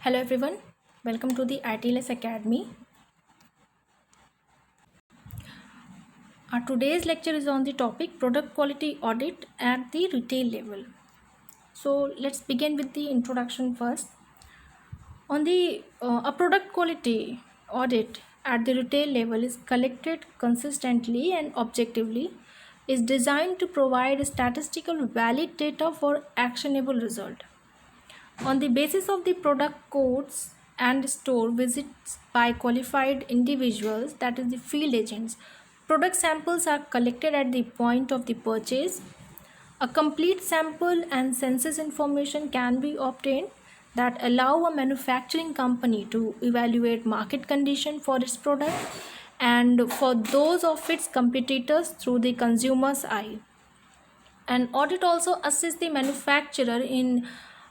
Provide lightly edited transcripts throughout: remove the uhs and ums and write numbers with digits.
Hello everyone, welcome to the ITLS Academy. Our today's lecture is on the topic product quality audit at the retail level. So let's begin with the introduction first. On the a product quality audit at the retail level is collected consistently and objectively, is designed to provide statistical valid data for actionable result. On the basis of the product codes and store visits by qualified individuals, that is the field agents, product samples are collected at the point of the purchase. A complete sample and census information can be obtained that allow a manufacturing company to evaluate market condition for its product and for those of its competitors through the consumer's eye. An audit also assists the manufacturer in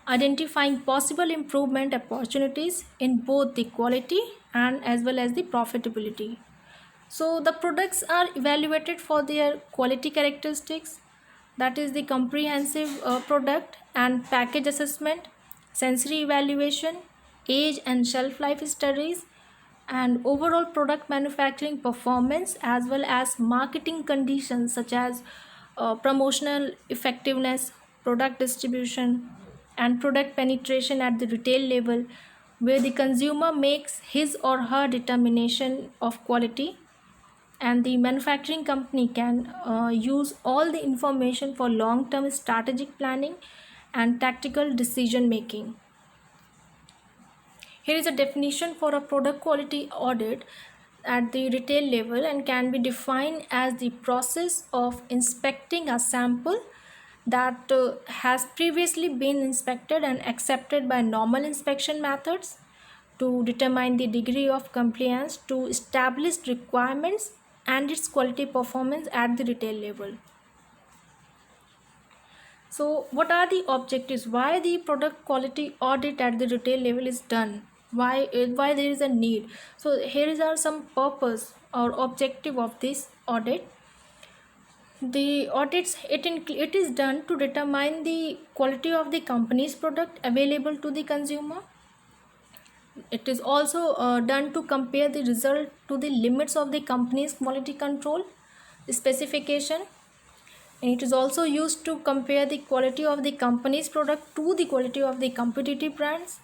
identifying possible improvement opportunities in both the quality and as well as the profitability. So the products are evaluated for their quality characteristics, that is the comprehensive product and package assessment, sensory evaluation, age and shelf life studies, and overall product manufacturing performance as well as marketing conditions such as promotional effectiveness, product distribution, and product penetration at the retail level, where the consumer makes his or her determination of quality and the manufacturing company can use all the information for long-term strategic planning and tactical decision making. Here is a definition for a product quality audit at the retail level and can be defined as the process of inspecting a sample that has previously been inspected and accepted by normal inspection methods to determine the degree of compliance to established requirements and its quality performance at the retail level. So what are the objectives? Why the product quality audit at the retail level is done? Why there is a need? So here is our some purpose or objective of this audit. The audits it is done to determine the quality of the company's product available to the consumer. It is also done to compare the result to the limits of the company's quality control specification, and it is also used to compare the quality of the company's product to the quality of the competitive brands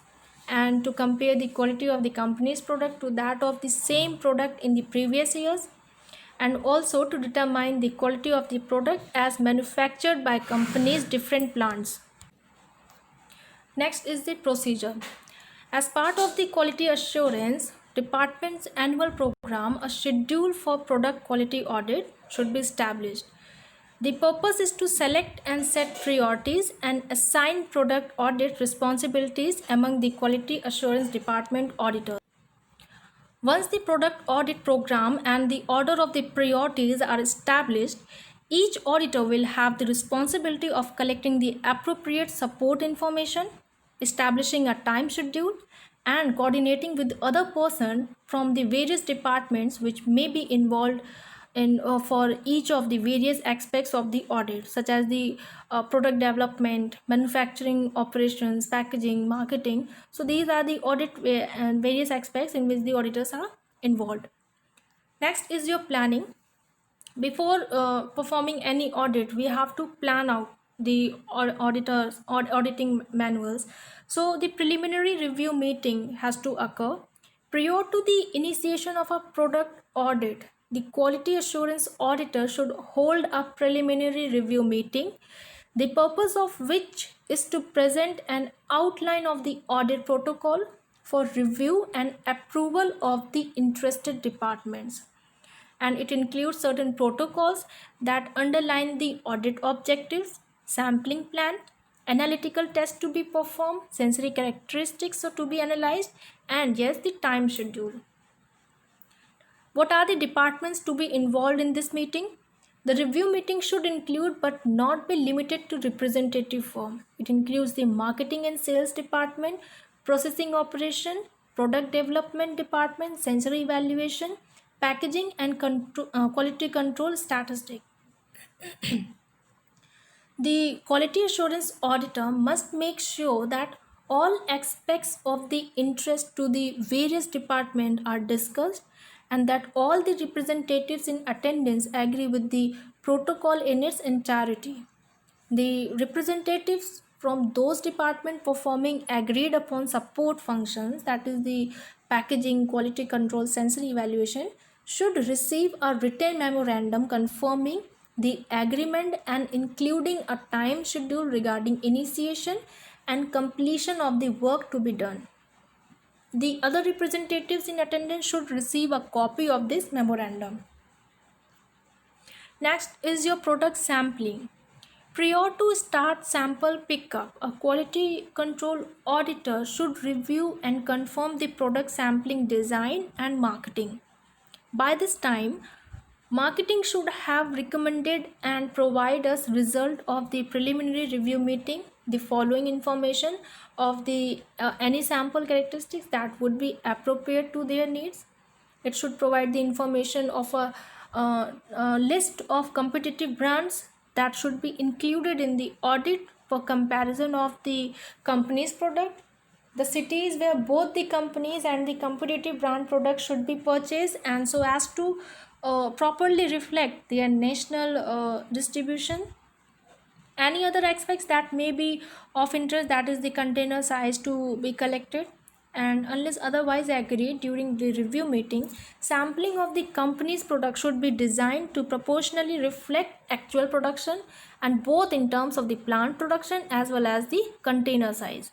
and to compare the quality of the company's product to that of the same product in the previous years, and also to determine the quality of the product as manufactured by companies' different plants. Next is the procedure. As part of the quality assurance department's annual program, a schedule for product quality audit should be established. The purpose is to select and set priorities and assign product audit responsibilities among the quality assurance department auditors. Once the product audit program and the order of the priorities are established, each auditor will have the responsibility of collecting the appropriate support information, establishing a time schedule, and coordinating with other persons from the various departments which may be involved in for each of the various aspects of the audit, such as the product development, manufacturing operations, packaging, marketing. So these are the audit and various aspects in which the auditors are involved. Next is your planning. Before performing any audit, we have to plan out the auditing manuals. So the preliminary review meeting has to occur prior to the initiation of a product audit. The quality assurance auditor should hold a preliminary review meeting, the purpose of which is to present an outline of the audit protocol for review and approval of the interested departments, and it includes certain protocols that underline the audit objectives, sampling plan, analytical tests to be performed, sensory characteristics to be analyzed, and yes, the time schedule. What are the departments to be involved in this meeting? The review meeting should include but not be limited to representative firm. It includes the marketing and sales department, processing operation, product development department, sensory evaluation, packaging, and quality control statistic. The quality assurance auditor must make sure that All aspects of the interest to the various departments are discussed, and that all the representatives in attendance agree with the protocol in its entirety. The representatives from those departments performing agreed upon support functions, that is the packaging, quality control, sensory evaluation, should receive a written memorandum confirming the agreement and including a time schedule regarding initiation and completion of the work to be done. The other representatives in attendance should receive a copy of this memorandum. Next is your product sampling. Prior to start sample pickup, a quality control auditor should review and confirm the product sampling design and marketing. By this time, marketing should have recommended and provide us result of the preliminary review meeting, the following information of the any sample characteristics that would be appropriate to their needs. It should provide the information of a list of competitive brands that should be included in the audit for comparison of the company's product, the cities where both the companies and the competitive brand products should be purchased, and so as to properly reflect their national distribution. Any other aspects that may be of interest, that is the container size to be collected, and unless otherwise agreed during the review meeting, sampling of the company's product should be designed to proportionally reflect actual production, and both in terms of the plant production as well as the container size.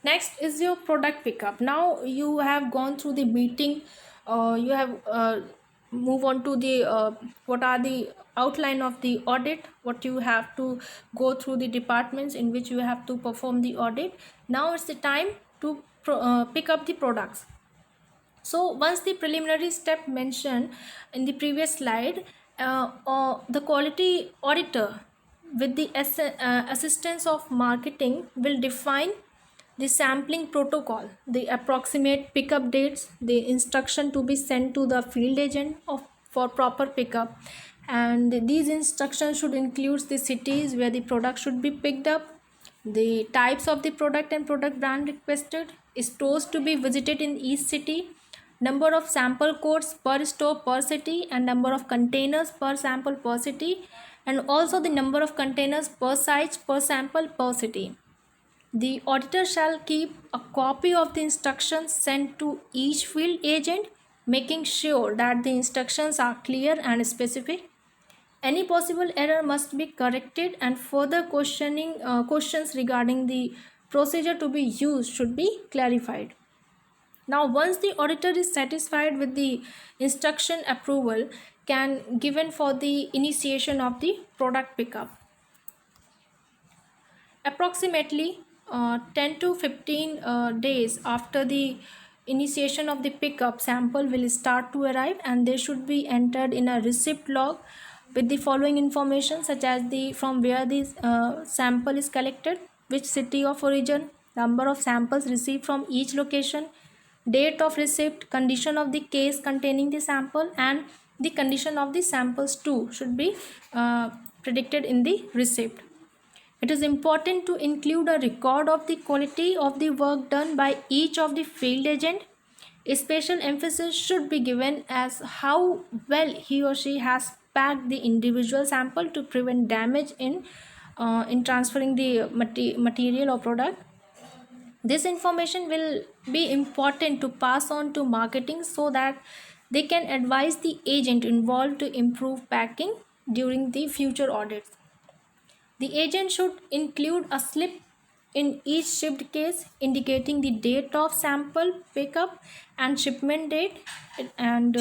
Next is your product pickup. Now you have gone through the meeting, you have move on to the what are the outline of the audit, what you have to go through the departments in which you have to perform the audit. Now it's the time to pick up the products. So once the preliminary step mentioned in the previous slide, the quality auditor with the assistance of marketing will define the sampling protocol, the approximate pickup dates, the instruction to be sent to the field agent for proper pickup, and these instructions should include the cities where the product should be picked up, the types of the product and product brand requested, stores to be visited in each city, number of sample codes per store per city, and number of containers per sample per city, and also the number of containers per size per sample per city. The auditor shall keep a copy of the instructions sent to each field agent, making sure that the instructions are clear and specific. Any possible error must be corrected, and further questions regarding the procedure to be used should be clarified. Now, once the auditor is satisfied with the instruction approval can given for the initiation of the product pickup. Approximately 10 to 15 days after the initiation of the pickup, sample will start to arrive, and they should be entered in a receipt log with the following information, such as the from where this sample is collected, which city of origin, number of samples received from each location, date of receipt, condition of the case containing the sample, and the condition of the samples too should be predicted in the receipt. It is important to include a record of the quality of the work done by each of the field agent. A special emphasis should be given as how well he or she has packed the individual sample to prevent damage in transferring the material or product. This information will be important to pass on to marketing so that they can advise the agent involved to improve packing during the future audits. The agent should include a slip in each shipped case indicating the date of sample pickup and shipment date, and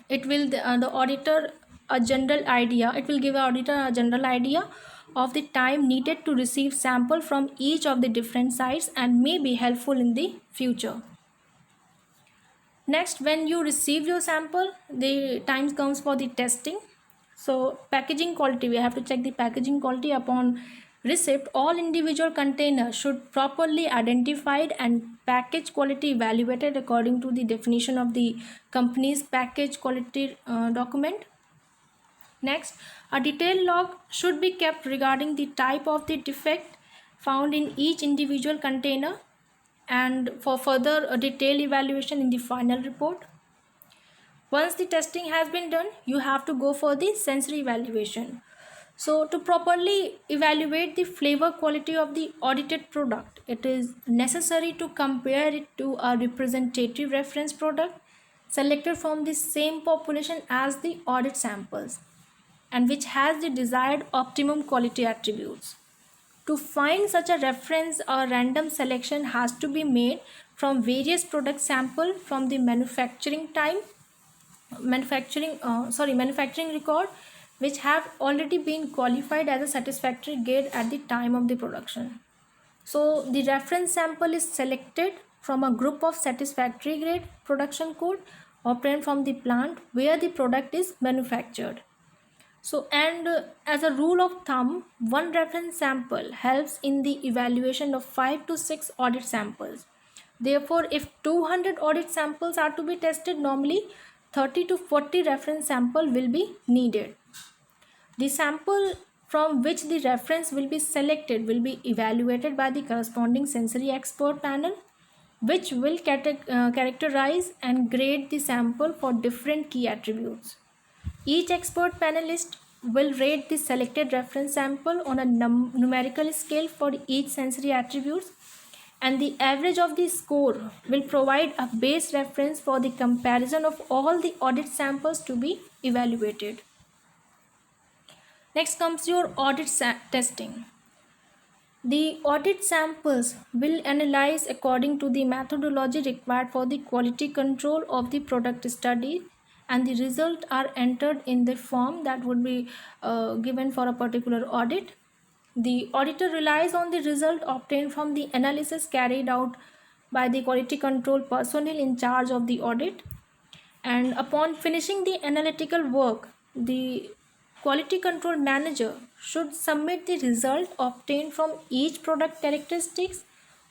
it will the auditor a general idea. It will give the auditor a general idea of the time needed to receive sample from each of the different sites and may be helpful in the future. Next, when you receive your sample, the time comes for the testing. So packaging quality, we have to check the packaging quality upon receipt. All individual containers should properly identified and package quality evaluated according to the definition of the company's package quality document. Next, a detailed log should be kept regarding the type of the defect, found in each individual container and for further detailed evaluation in the final report. Once the testing has been done, you have to go for the sensory evaluation. So to properly evaluate the flavor quality of the audited product, it is necessary to compare it to a representative reference product selected from the same population as the audit samples and which has the desired optimum quality attributes. To find such a reference, a random selection has to be made from various product sample from the manufacturing record, which have already been qualified as a satisfactory grade at the time of the production. So the reference sample is selected from a group of satisfactory grade production code obtained from the plant where the product is manufactured. So, and as a rule of thumb, one reference sample helps in the evaluation of 5 to 6 audit samples. Therefore, if 200 audit samples are to be tested, normally 30 to 40 reference sample will be needed. The sample from which the reference will be selected will be evaluated by the corresponding sensory expert panel, which will characterize and grade the sample for different key attributes. Each expert panelist will rate the selected reference sample on a numerical scale for each sensory attributes, and the average of the score will provide a base reference for the comparison of all the audit samples to be evaluated. Next comes your audit testing. The audit samples will analyze according to the methodology required for the quality control of the product study, and the results are entered in the form that would be given for a particular audit. The auditor relies on the result obtained from the analysis carried out by the quality control personnel in charge of the audit, and upon finishing the analytical work, the quality control manager should submit the result obtained from each product characteristics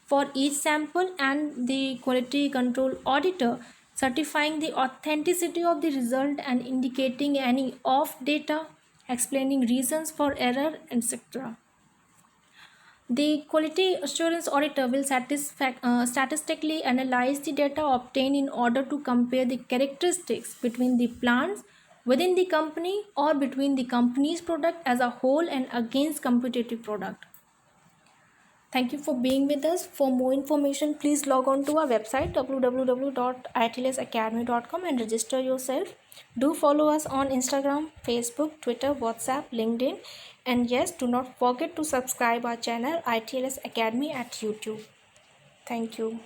for each sample, and the quality control auditor certifying the authenticity of the result and indicating any off data, explaining reasons for error, etc. The quality assurance auditor will statistically analyze the data obtained in order to compare the characteristics between the plants within the company or between the company's product as a whole and against competitive product. Thank you for being with us. For more information, please log on to our website www.itlsacademy.com and register yourself. Do follow us on Instagram, Facebook, Twitter, WhatsApp, LinkedIn, and yes, do not forget to subscribe our channel ITLS Academy at YouTube. Thank you.